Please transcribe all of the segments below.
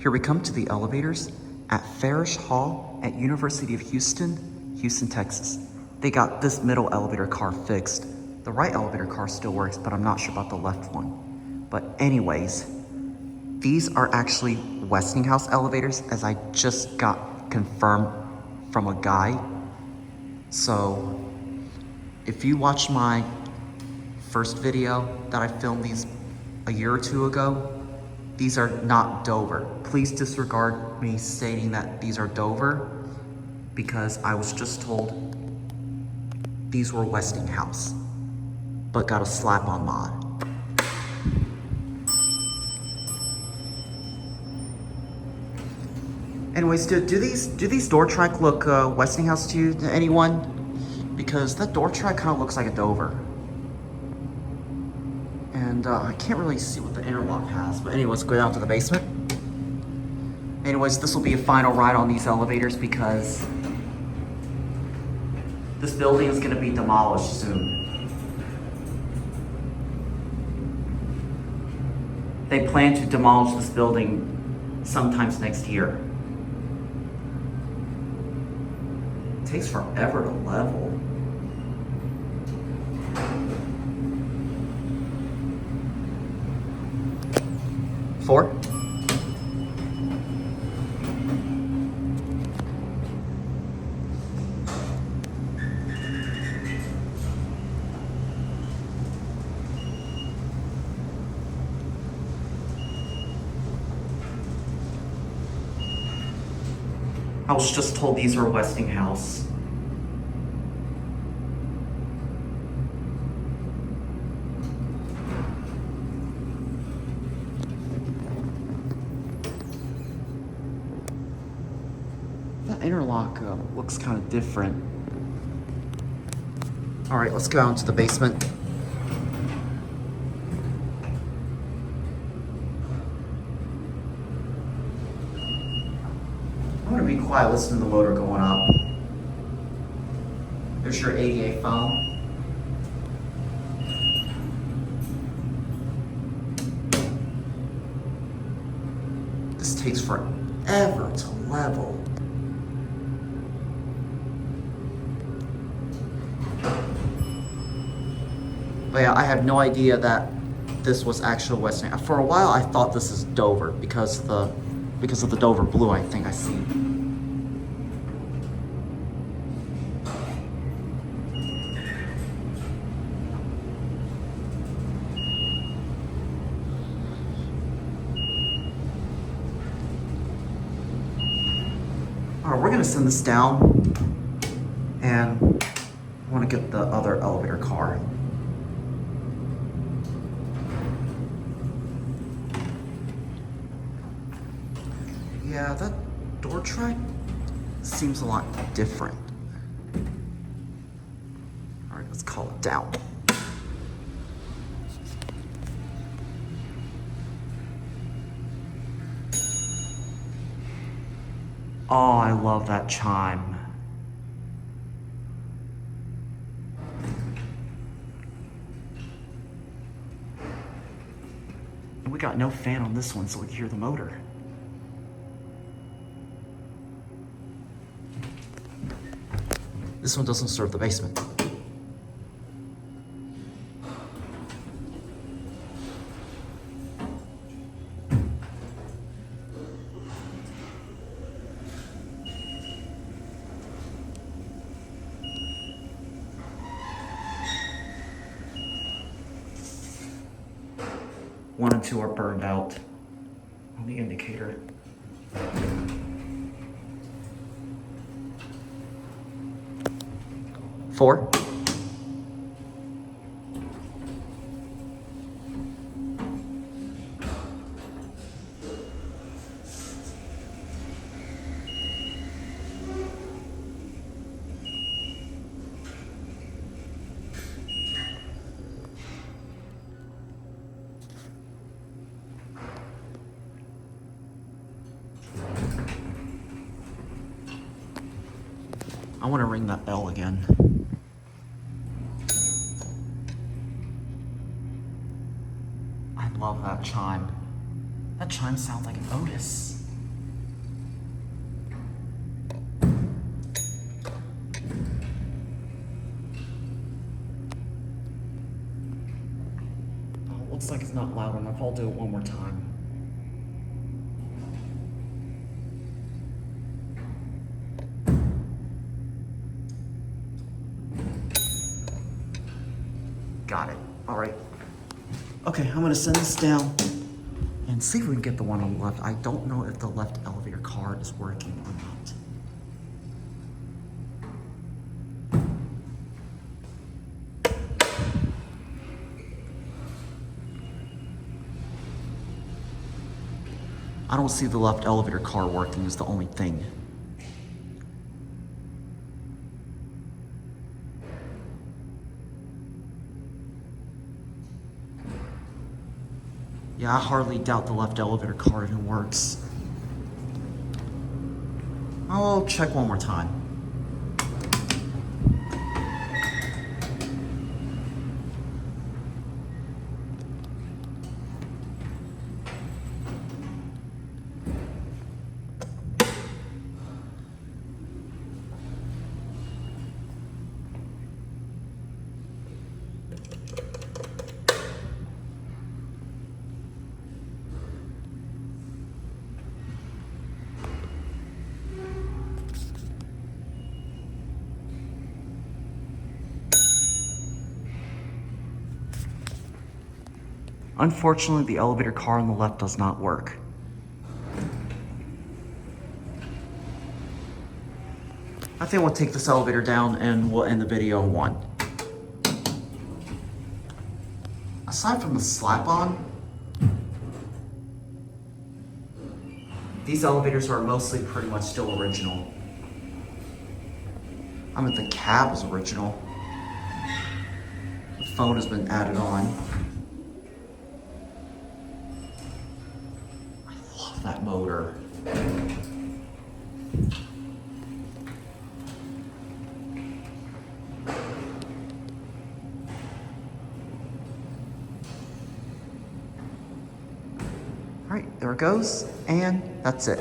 Here we come to the elevators at Farish Hall at University of Houston, Texas. They got this middle elevator car fixed. The right elevator car still works, but I'm not sure about the left one. But anyways, these are actually Westinghouse elevators, as I just got confirmed from a guy. So if you watched my first video that I filmed these a year or two ago, these are not Dover. Please disregard me stating that these are Dover, because I was just told these were Westinghouse, but got a slap on mod. Anyways, do these door track look Westinghouse to you, to anyone? Because that door track kind of looks like a Dover. And I can't really see what the interlock has, but anyways, go down to the basement. Anyways, this will be a final ride on these elevators because this building is gonna be demolished soon. They plan to demolish this building sometimes next year. It takes forever to level. Four. I was just told these are Westinghouse. That interlock looks kind of different. All right, let's go out into the basement. I'm gonna be quiet, listen to the motor going up. There's your ADA phone. This takes forever to level. But yeah, I had no idea that this was actual Westinghouse. For a while, I thought this is Dover because of the Dover blue, I think I see. All right, we're gonna send this down, and I want to get the other elevator car. Yeah, that door track seems a lot different. All right, let's call it down. Oh, I love that chime. And we got no fan on this one, so we can hear the motor. This one doesn't serve the basement. One and two are burned out on the indicator. Four. I want to ring that bell again. I love that chime. That chime sounds like an Otis. looks like it's not loud enough. I'll do it one more time. Got it. All right. Okay, I'm gonna send this down and see if we can get the one on the left. I don't know if the left elevator car is working or not. I don't see the left elevator car working is the only thing. Yeah, I hardly doubt the left elevator car even works. I'll check one more time. Unfortunately, the elevator car on the left does not work. I think we'll take this elevator down and we'll end the video in one. Aside from the slap-on, these elevators are mostly pretty much still original. I mean, the cab is original. The phone has been added on. That motor. All right, there it goes, and that's it.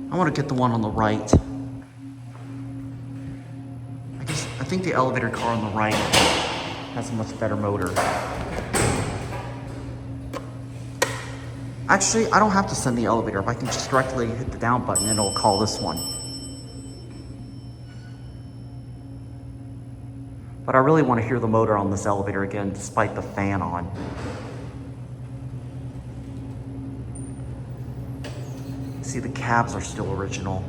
I want to get the one on the right. I think the elevator car on the right has a much better motor. Actually, I don't have to send the elevator. If I can just directly hit the down button, it'll call this one. But I really want to hear the motor on this elevator again, despite the fan on. See, the cabs are still original.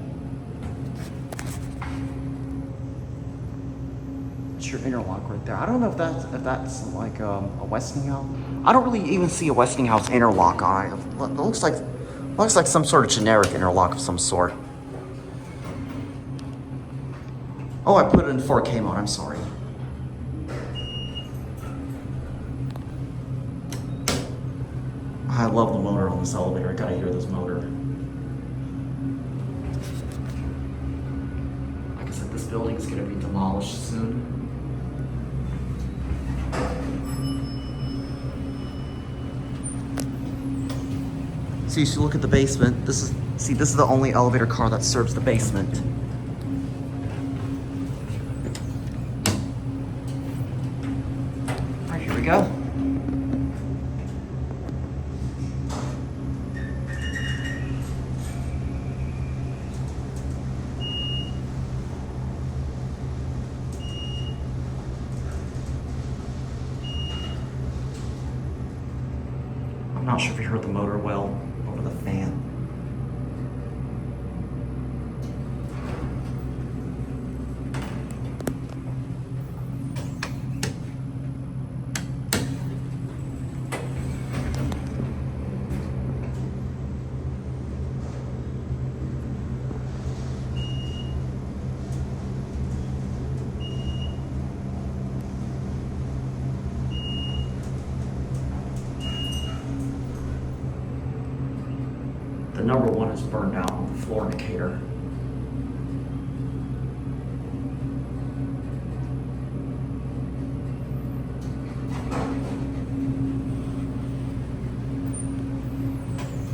It's your interlock right there. I don't know if that's like a Westinghouse. I don't really even see a Westinghouse interlock on it. It looks like some sort of generic interlock of some sort. Oh, I put it in 4K mode. I'm sorry. I love the motor on this elevator. I gotta hear this motor. Like I said, this building is gonna be demolished soon. So you should look at the basement. This is the only elevator car that serves the basement. All right, here we go. I'm not sure if you heard the motor well over the fan. The number one is burned out on the floor indicator.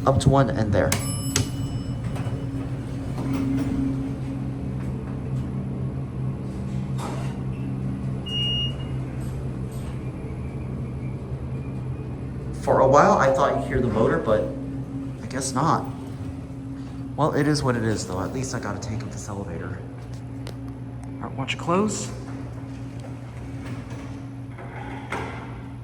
Up to one and there. For a while, I thought you'd hear the motor, but I guess not. Well, it is what it is, though. At least I gotta take up this elevator. All right, watch it close.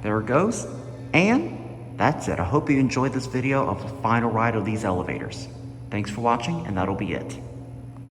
There it goes. And that's it. I hope you enjoyed this video of the final ride of these elevators. Thanks for watching, and that'll be it.